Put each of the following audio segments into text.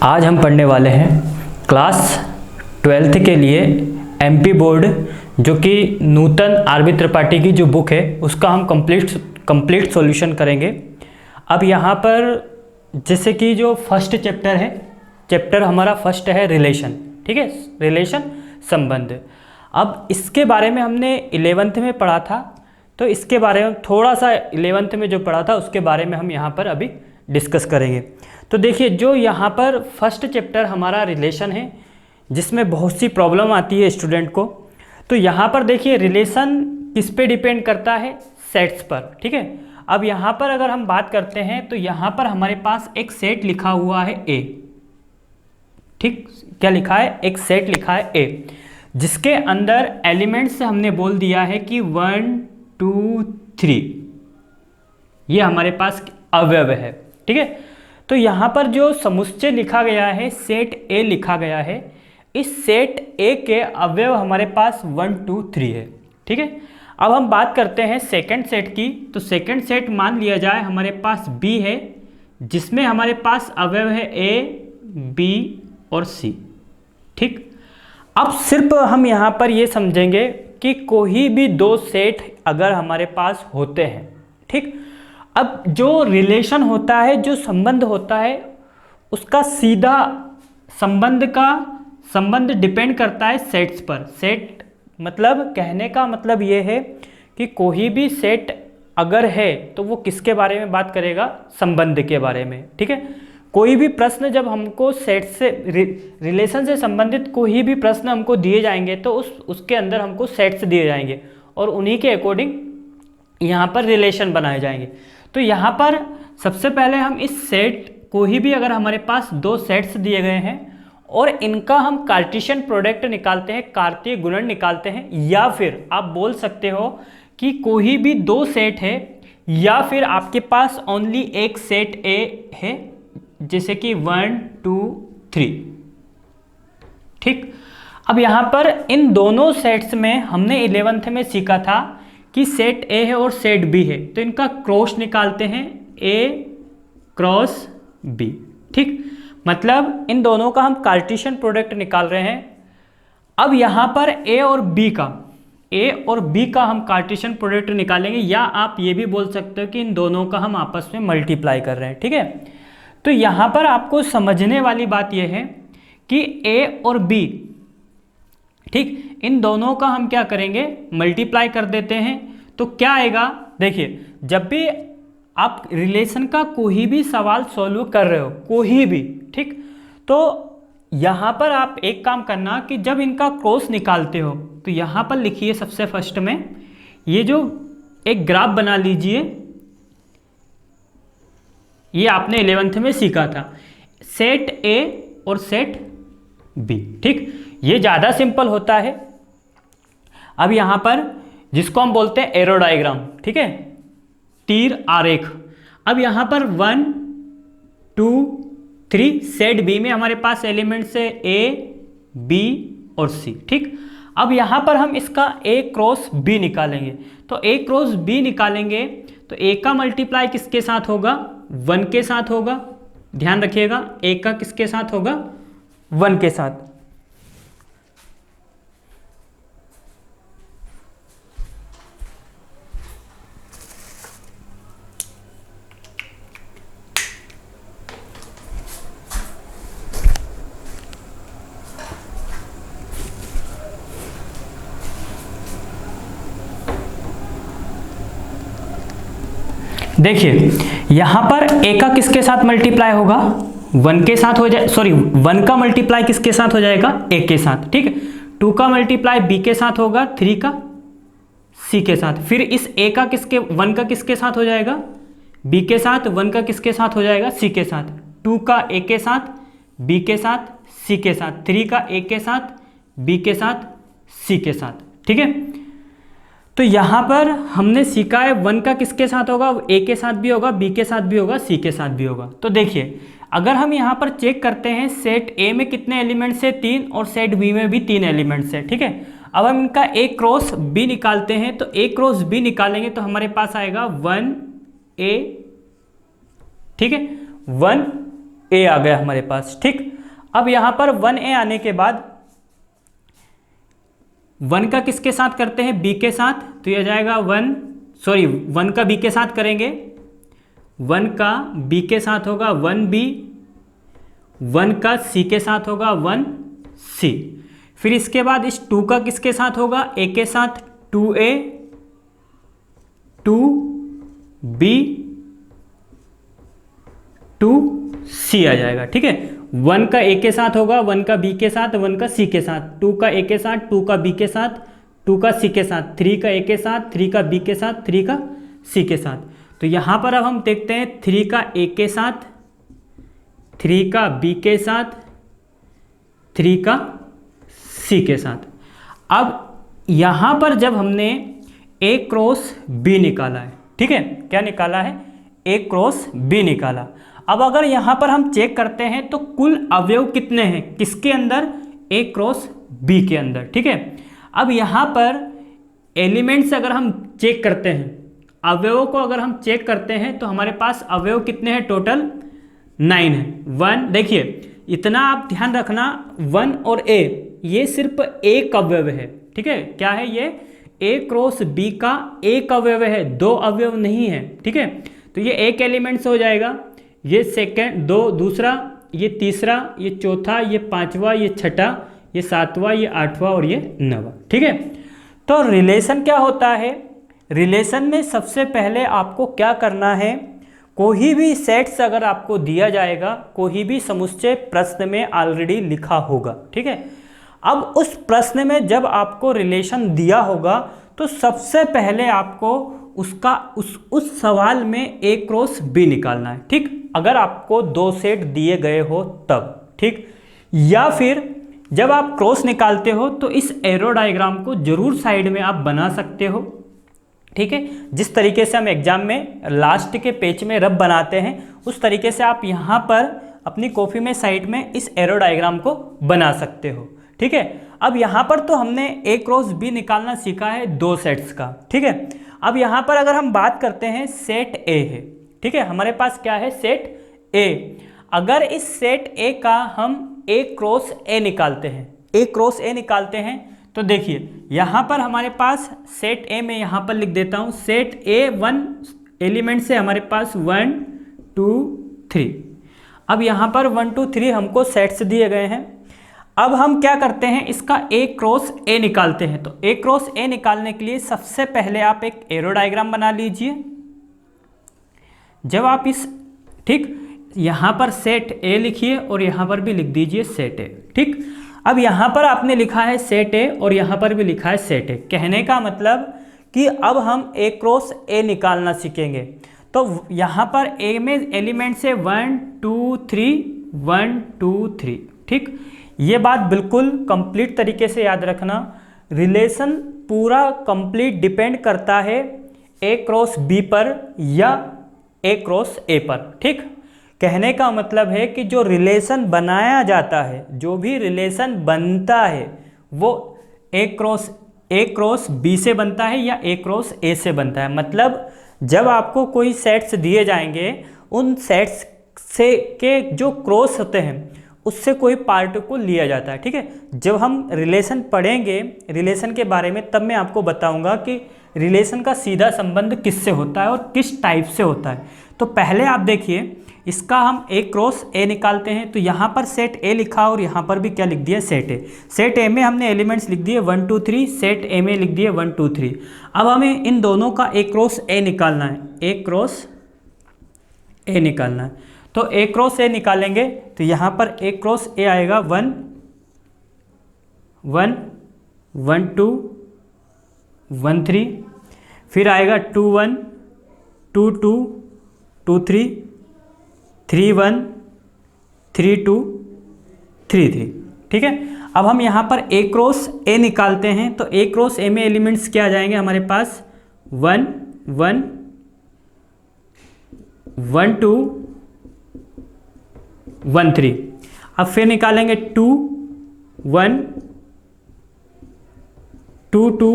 आज हम पढ़ने वाले हैं क्लास 12th के लिए एमपी बोर्ड जो कि नूतन आरबी त्रिपाठी की जो बुक है उसका हम कंप्लीट सॉल्यूशन करेंगे। अब यहाँ पर जैसे कि जो फर्स्ट चैप्टर है, चैप्टर हमारा फर्स्ट है रिलेशन, ठीक है, रिलेशन संबंध। अब इसके बारे में हमने 11th में पढ़ा था, तो इसके बारे में थोड़ा सा 11th में जो पढ़ा था उसके बारे में हम यहाँ पर अभी डिस्कस करेंगे। तो देखिए, जो यहाँ पर फर्स्ट चैप्टर हमारा रिलेशन है जिसमें बहुत सी प्रॉब्लम आती है स्टूडेंट को। तो यहाँ पर देखिए रिलेशन किस पे डिपेंड करता है, सेट्स पर, ठीक है। अब यहाँ पर अगर हम बात करते हैं तो यहाँ पर हमारे पास एक सेट लिखा हुआ है ए, ठीक, क्या लिखा है, एक सेट लिखा है ए, जिसके अंदर एलिमेंट्स हमने बोल दिया है कि 1 2 3 ये हमारे पास अवयव है, ठीक है। तो यहाँ पर जो समुच्चय लिखा गया है, सेट ए लिखा गया है, इस सेट ए के अवयव हमारे पास 1 2 3 है, ठीक है। अब हम बात करते हैं सेकंड सेट की। तो सेकंड सेट मान लिया जाए हमारे पास बी है, जिसमें हमारे पास अवयव है ए बी और सी, ठीक। अब सिर्फ हम यहाँ पर ये समझेंगे कि कोई भी दो सेट अगर हमारे पास होते हैं, ठीक, अब जो रिलेशन होता है, जो संबंध होता है, उसका सीधा संबंध डिपेंड करता है सेट्स पर। सेट मतलब कहने का मतलब ये है कि कोई भी सेट अगर है तो वो किसके बारे में बात करेगा, संबंध के बारे में, ठीक है। कोई भी प्रश्न जब हमको सेट से रिलेशन से संबंधित कोई भी प्रश्न हमको दिए जाएंगे तो उसके अंदर हमको सेट्स दिए जाएंगे और उन्हीं के अकॉर्डिंग यहाँ पर रिलेशन बनाए जाएंगे। तो यहाँ पर सबसे पहले हम इस सेट कोई भी अगर हमारे पास दो सेट्स दिए गए हैं और इनका हम कार्टेशियन प्रोडक्ट निकालते हैं, कार्तीय गुणन निकालते हैं, या फिर आप बोल सकते हो कि कोई भी दो सेट है या फिर आपके पास ओनली एक सेट ए है, जैसे कि 1 2 3, ठीक। अब यहाँ पर इन दोनों सेट्स में हमने 11th में सीखा था कि सेट ए है और सेट बी है, तो इनका क्रॉस निकालते हैं, ए क्रॉस बी, ठीक। मतलब इन दोनों का हम कार्टेशियन प्रोडक्ट निकाल रहे हैं। अब यहाँ पर ए और बी का हम कार्टेशियन प्रोडक्ट निकालेंगे, या आप ये भी बोल सकते हो कि इन दोनों का हम आपस में मल्टीप्लाई कर रहे हैं, ठीक है। तो यहाँ पर आपको समझने वाली बात यह है कि ए और बी, ठीक, इन दोनों का हम क्या करेंगे, मल्टीप्लाई कर देते हैं। तो क्या आएगा, देखिए, जब भी आप रिलेशन का कोई भी सवाल सॉल्व कर रहे हो, कोई भी, ठीक, तो यहाँ पर आप एक काम करना कि जब इनका क्रॉस निकालते हो तो यहाँ पर लिखिए सबसे फर्स्ट में, ये जो एक ग्राफ बना लीजिए, ये आपने 11th में सीखा था, सेट ए और सेट बी, ठीक। ये ज़्यादा सिंपल होता है। अब यहाँ पर जिसको हम बोलते हैं एरो डायग्राम, ठीक है, तीर आरेख। अब यहाँ पर 1 2 3 सेट बी में हमारे पास एलिमेंट्स है ए बी और सी, ठीक। अब यहाँ पर हम इसका ए क्रॉस बी निकालेंगे। तो ए क्रॉस बी निकालेंगे तो ए का मल्टीप्लाई किसके साथ होगा, 1 के साथ होगा। ध्यान रखिएगा, ए का किसके साथ होगा, 1 के साथ। देखिए यहाँ पर ए का किसके साथ मल्टीप्लाई होगा, 1 के साथ हो जाए, सॉरी 1 का मल्टीप्लाई किसके साथ हो जाएगा, ए के साथ, ठीक है। 2 का मल्टीप्लाई बी के साथ होगा, 3 का सी के साथ। फिर इस ए का 1 का किसके साथ हो जाएगा, बी के साथ, 1 का किसके साथ हो जाएगा, सी के साथ। 2 का ए के साथ, बी के साथ, सी के साथ। 3 का ए के साथ, बी के साथ, सी के साथ, ठीक है। तो यहाँ पर हमने सीखा है 1 का किसके साथ होगा, ए के साथ भी होगा, बी के साथ भी होगा, सी के साथ भी होगा। तो देखिए, अगर हम यहाँ पर चेक करते हैं, सेट ए में कितने एलिमेंट्स है, 3, और सेट बी में भी 3 एलिमेंट्स है, ठीक है। अब हम इनका ए क्रॉस बी निकालते हैं। तो ए क्रॉस बी निकालेंगे तो हमारे पास आएगा 1 ए, ठीक है, 1 ए आ गया हमारे पास। ठीक, अब यहाँ पर 1a आने के बाद 1 का किसके साथ करते हैं, b के साथ, तो यह जाएगा 1 का b के साथ करेंगे, 1 का b के साथ होगा 1b, 1 का c के साथ होगा 1c। फिर इसके बाद इस 2 का किसके साथ होगा, a के साथ 2a, 2b, 2c आ जाएगा। ठीक है, 1 का a के साथ होगा, 1 का b के साथ, 1 का c के साथ, 2 का a के साथ, 2 का b के साथ, 2 का c के साथ, 3 का a के साथ, 3 का b के साथ, 3 का c के साथ। तो यहाँ पर अब हम देखते हैं 3 का a के साथ, 3 का b के साथ, 3 का c के साथ। अब यहाँ पर जब हमने a क्रॉस b निकाला है, ठीक है, क्या निकाला है, a क्रॉस b निकाला। अब अगर यहाँ पर हम चेक करते हैं तो कुल अवयव कितने हैं, किसके अंदर, a क्रॉस b के अंदर। ठीक है, अब यहाँ पर एलिमेंट्स अगर हम चेक करते हैं, अवयवों को अगर हम चेक करते हैं तो हमारे पास अवयव कितने हैं, टोटल 9 है। 1, देखिए इतना आप ध्यान रखना, 1 और a ये सिर्फ एक अवयव है। ठीक है, क्या है ये, a क्रॉस b का एक अवयव है, 2 अवयव नहीं है। ठीक है, तो ये एक एलिमेंट्स हो जाएगा, ये सेकेंड, दूसरा, ये तीसरा, ये चौथा, ये पांचवा, ये छठा, ये सातवां, ये आठवां और ये 9वां। ठीक है, तो रिलेशन क्या होता है, रिलेशन में सबसे पहले आपको क्या करना है, कोई भी सेट्स अगर आपको दिया जाएगा, कोई भी समुच्चय प्रश्न में ऑलरेडी लिखा होगा। ठीक है, अब उस प्रश्न में जब आपको रिलेशन दिया होगा तो सबसे पहले आपको उसका उस सवाल में a क्रॉस b निकालना है। ठीक, अगर आपको 2 सेट दिए गए हो तब। ठीक, या फिर जब आप क्रॉस निकालते हो तो इस एरो डायग्राम को जरूर साइड में आप बना सकते हो। ठीक है, जिस तरीके से हम एग्जाम में लास्ट के पेज में रब बनाते हैं उस तरीके से आप यहाँ पर अपनी कॉपी में साइड में इस एरो डायग्राम को बना सकते हो। ठीक है, अब यहाँ पर तो हमने a क्रॉस b निकालना सीखा है 2 सेट्स का। ठीक है, अब यहाँ पर अगर हम बात करते हैं सेट a है। ठीक है, हमारे पास क्या है, सेट a। अगर इस सेट a का हम a क्रॉस a निकालते हैं, a क्रॉस a निकालते हैं तो देखिए यहाँ पर हमारे पास सेट a में यहाँ पर लिख देता हूँ, सेट a 1 एलिमेंट से हमारे पास 1 2 3। अब यहाँ पर 1 2 3 हमको सेट्स दिए गए हैं। अब हम क्या करते हैं, इसका a क्रॉस a निकालते हैं। तो a क्रॉस a निकालने के लिए सबसे पहले आप एक एरो डायग्राम बना लीजिए। जब आप इस, ठीक, यहाँ पर सेट a लिखिए और यहाँ पर भी लिख दीजिए सेट a। ठीक, अब यहाँ पर आपने लिखा है सेट a और यहाँ पर भी लिखा है सेट a। कहने का मतलब कि अब हम a क्रॉस a निकालना सीखेंगे। तो यहाँ पर a में एलिमेंट्स है 1 2 3 1 2 3। ठीक, ये बात बिल्कुल कंप्लीट तरीके से याद रखना। रिलेशन पूरा कंप्लीट डिपेंड करता है a क्रॉस b पर या a क्रॉस a पर। ठीक, कहने का मतलब है कि जो रिलेशन बनाया जाता है, जो भी रिलेशन बनता है वो a क्रॉस b से बनता है या a क्रॉस a से बनता है। मतलब जब आपको कोई सेट्स दिए जाएंगे, उन सेट्स से के जो क्रॉस होते हैं उससे कोई पार्ट को लिया जाता है। ठीक है, जब हम रिलेशन पढ़ेंगे, रिलेशन के बारे में, तब मैं आपको बताऊंगा कि रिलेशन का सीधा संबंध किससे होता है और किस टाइप से होता है। तो पहले आप देखिए, इसका हम a क्रॉस a निकालते हैं। तो यहाँ पर सेट a लिखा और यहाँ पर भी क्या लिख दिया, सेट a। सेट a में हमने एलिमेंट्स लिख दिए 1 2 3, सेट a में लिख दिए 1 2 3। अब हमें इन दोनों का a क्रॉस a निकालना है, a क्रॉस a निकालना है। तो a क्रॉस a निकालेंगे तो यहाँ पर a क्रॉस a आएगा 1 1 1 2 1 3, फिर आएगा 2 1 2 2 2 3 3 1 3 2 3 3। ठीक है, अब हम यहाँ पर a क्रॉस a निकालते हैं। तो a क्रॉस a में एलिमेंट्स क्या आ जाएंगे हमारे पास, 1 1 1 2 1 3। अब फिर निकालेंगे 2 1 2 2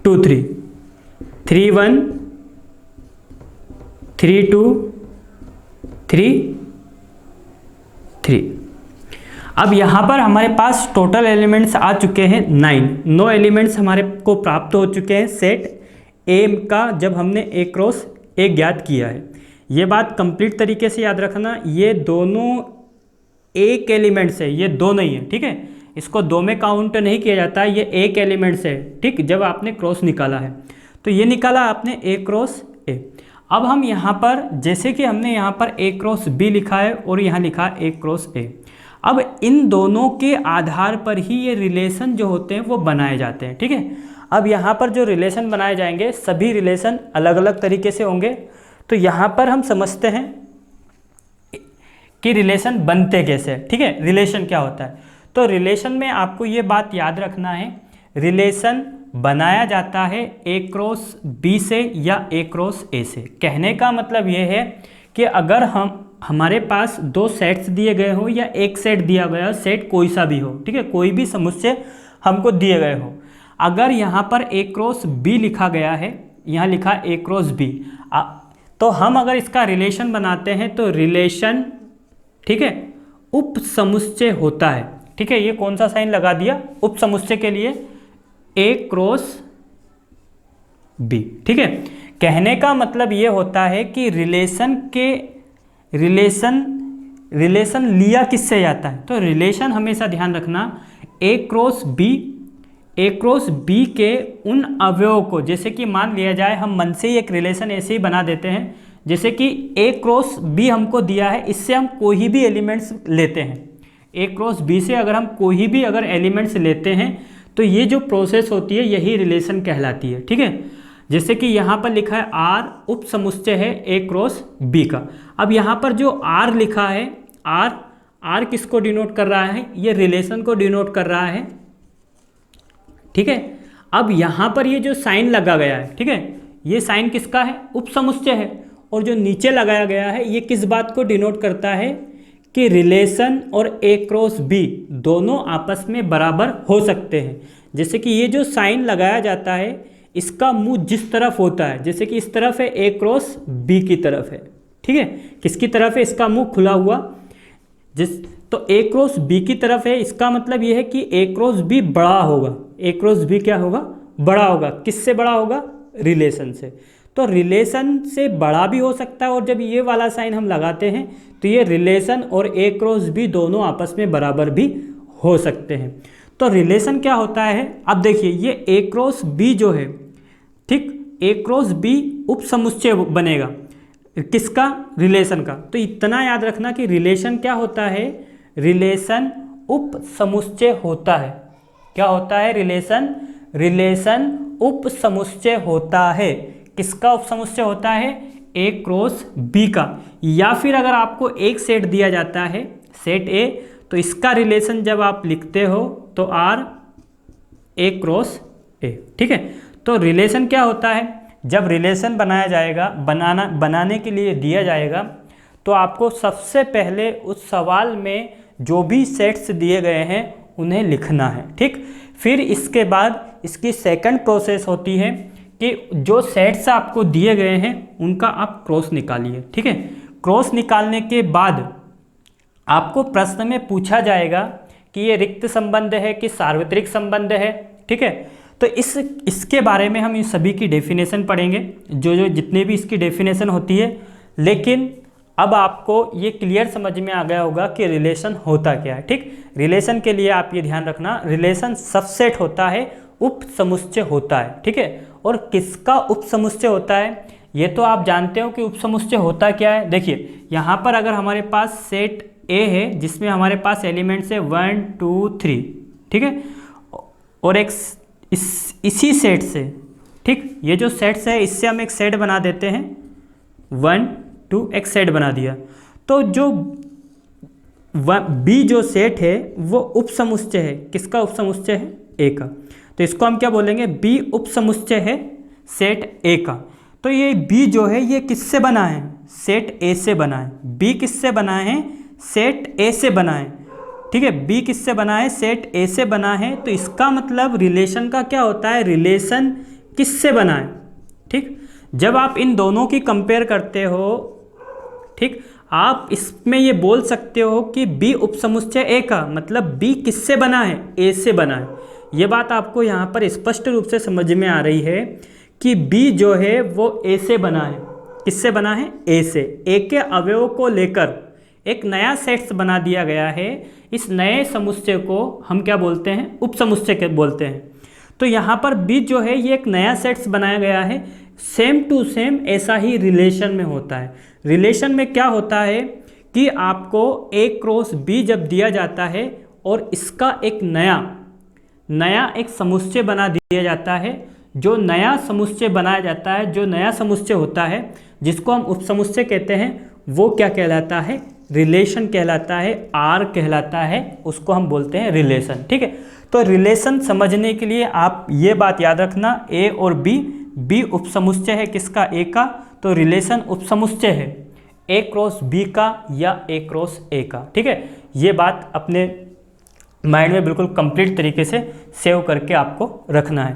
2 3 3 1 3 2 3 3। अब यहाँ पर हमारे पास टोटल एलिमेंट्स आ चुके हैं 9 एलिमेंट्स हमारे को प्राप्त हो चुके हैं सेट ए का, जब हमने ए क्रॉस ए ज्ञात किया है। ये बात कंप्लीट तरीके से याद रखना, ये दोनों एक एलिमेंट्स है, ये दो नहीं है, ठीक है। इसको दो में काउंट नहीं किया जाता है, ये एक एलिमेंट्स है, ठीक। जब आपने क्रॉस निकाला है तो ये निकाला आपने ए क्रॉस ए। अब हम यहाँ पर जैसे कि हमने यहाँ पर ए क्रॉस बी लिखा है और यहाँ लिखा ए क्रॉस ए, अब इन दोनों के आधार पर ही ये रिलेशन जो होते हैं वो बनाए जाते हैं, ठीक है। अब यहाँ पर जो रिलेशन बनाए जाएंगे सभी रिलेशन अलग अलग तरीके से होंगे। तो यहाँ पर हम समझते हैं कि रिलेशन बनते कैसे हैं, ठीक है। रिलेशन क्या होता है, तो रिलेशन में आपको ये बात याद रखना है, रिलेशन बनाया जाता है ए क्रॉस बी से या ए क्रॉस ए से। कहने का मतलब ये है कि अगर हमारे पास दो सेट्स दिए गए हो या एक सेट दिया गया हो, सेट कोई सा भी हो, ठीक है, कोई भी समुच्चय हमको दिए गए हो, अगर यहाँ पर ए क्रॉस बी लिखा गया है, यहाँ लिखा ए क्रॉस बी, तो हम अगर इसका रिलेशन बनाते हैं तो रिलेशन, ठीक है, उप समुच्चय होता है, ठीक है। ये कौन सा साइन लगा दिया, उप समुच्चय के लिए ए क्रॉस बी, ठीक है। कहने का मतलब ये होता है कि रिलेशन लिया किससे जाता है, तो रिलेशन हमेशा ध्यान रखना ए क्रॉस बी के उन अवयवों को, जैसे कि मान लिया जाए हम मन से ही एक रिलेशन ऐसे ही बना देते हैं, जैसे कि ए क्रॉस बी हमको दिया है, इससे हम कोई भी एलिमेंट्स लेते हैं, ए क्रॉस बी से अगर हम कोई भी अगर एलिमेंट्स लेते हैं तो ये जो प्रोसेस होती है यही रिलेशन कहलाती है, ठीक है। जैसे कि यहाँ पर लिखा है आर उप समुच्चय है ए क्रॉस बी का। अब यहाँ पर जो आर लिखा है, आर किसको डिनोट कर रहा है, ये रिलेशन को डिनोट कर रहा है, ठीक है। अब यहाँ पर ये जो साइन लगा गया है, ठीक है, ये साइन किसका है, उप समुच्चय है, और जो नीचे लगाया गया है ये किस बात को डिनोट करता है कि रिलेशन और ए क्रॉस बी दोनों आपस में बराबर हो सकते हैं। जैसे कि ये जो साइन लगाया जाता है इसका मुंह जिस तरफ होता है, जैसे कि इस तरफ है ए क्रॉस बी की तरफ है, ठीक है, किसकी तरफ है, इसका मुंह खुला हुआ, तो ए क्रॉस बी की तरफ है, इसका मतलब ये है कि ए क्रॉस बी बड़ा होगा, ए क्रॉस बी क्या होगा, बड़ा होगा। किससे बड़ा होगा, रिलेशन से। तो रिलेशन से बड़ा भी हो सकता है, और जब ये वाला साइन हम लगाते हैं तो ये रिलेशन और ए क्रॉस बी दोनों आपस में बराबर भी हो सकते हैं। तो रिलेशन क्या होता है, अब देखिए ये ए क्रॉस बी जो है, ठीक, ए क्रॉस बी उप समुच्चय बनेगा किसका, रिलेशन का। तो इतना याद रखना कि रिलेशन क्या होता है, रिलेशन उप समुच्चय होता है। क्या होता है, रिलेशन उप समुच्चय होता है। किसका उप समुच्चय होता है, ए क्रॉस बी का। या फिर अगर आपको एक सेट दिया जाता है, सेट ए, तो इसका रिलेशन जब आप लिखते हो तो आर ए क्रॉस ए, ठीक है। तो रिलेशन क्या होता है, जब रिलेशन बनाया जाएगा, बनाने के लिए दिया जाएगा, तो आपको सबसे पहले उस सवाल में जो भी सेट्स दिए गए हैं उन्हें लिखना है, ठीक। फिर इसके बाद इसकी सेकंड प्रोसेस होती है कि जो सेट्स आपको दिए गए हैं उनका आप क्रॉस निकालिए, ठीक है। क्रॉस निकालने के बाद आपको प्रश्न में पूछा जाएगा कि ये रिक्त संबंध है कि सार्वत्रिक संबंध है, ठीक है। तो इसके बारे में हम इन सभी की डेफिनेशन पढ़ेंगे, जो जितने भी इसकी डेफिनेशन होती है। लेकिन अब आपको ये क्लियर समझ में आ गया होगा कि रिलेशन होता क्या है, ठीक। रिलेशन के लिए आप ये ध्यान रखना, रिलेशन सबसेट होता है, उप समुच्चय होता है, ठीक है। और किसका उप समुच्चय होता है, ये तो आप जानते हो कि उप समुच्चय होता क्या है। देखिए यहाँ पर अगर हमारे पास सेट ए है जिसमें हमारे पास एलिमेंट्स है 1 2 3, ठीक है, और एक इसी सेट से, ठीक, ये जो सेट्स है इससे हम एक सेट बना देते हैं, 1 2 एक सेट बना दिया। तो जो बी जो सेट है वो उप समुच्चय है, किसका उप समुच्चय है, ए का। तो इसको हम क्या बोलेंगे, बी उप समुच्चय है सेट ए का। तो ये बी जो है ये किससे बना है, सेट ए से बना है। बी किससे बना है, सेट ए से बना है, ठीक है। बी किससे बना है, सेट ए से बना है। तो इसका मतलब रिलेशन का क्या होता है, रिलेशन किससे बना है, ठीक। जब आप इन दोनों की कंपेयर करते हो ठीक। आप इसमें ये बोल सकते हो कि बी उपसमुच्चय ए का मतलब बी किससे बना है, ए से बना है। ये बात आपको यहाँ पर स्पष्ट रूप से समझ में आ रही है कि बी जो है वो ए से बना है। किससे बना है, ए से। ए के अवयवों को लेकर एक नया सेट्स बना दिया गया है। इस नए समुच्चय को हम क्या बोलते हैं, उपसमुच्चय के बोलते हैं। तो यहाँ पर बी जो है ये एक नया सेट्स बनाया गया है। सेम टू सेम ऐसा ही रिलेशन में होता है। रिलेशन में क्या होता है कि आपको ए क्रॉस बी जब दिया जाता है और इसका एक नया एक समुच्चय बना दिया जाता है। जो नया समुच्चय बनाया जाता है, जो नया समुच्चय होता है जिसको हम उपसमुच्चय कहते हैं, वो क्या कहलाता है, रिलेशन कहलाता है, आर कहलाता है, उसको हम बोलते हैं रिलेशन। ठीक है। तो रिलेशन समझने के लिए आप ये बात याद रखना, ए और बी उपसमुच्चय है किसका, ए का, तो रिलेशन उपसमुच्चय है ए क्रॉस बी का या ए क्रॉस ए का। ठीक है। ये बात अपने माइंड में बिल्कुल कंप्लीट तरीके से सेव करके आपको रखना है।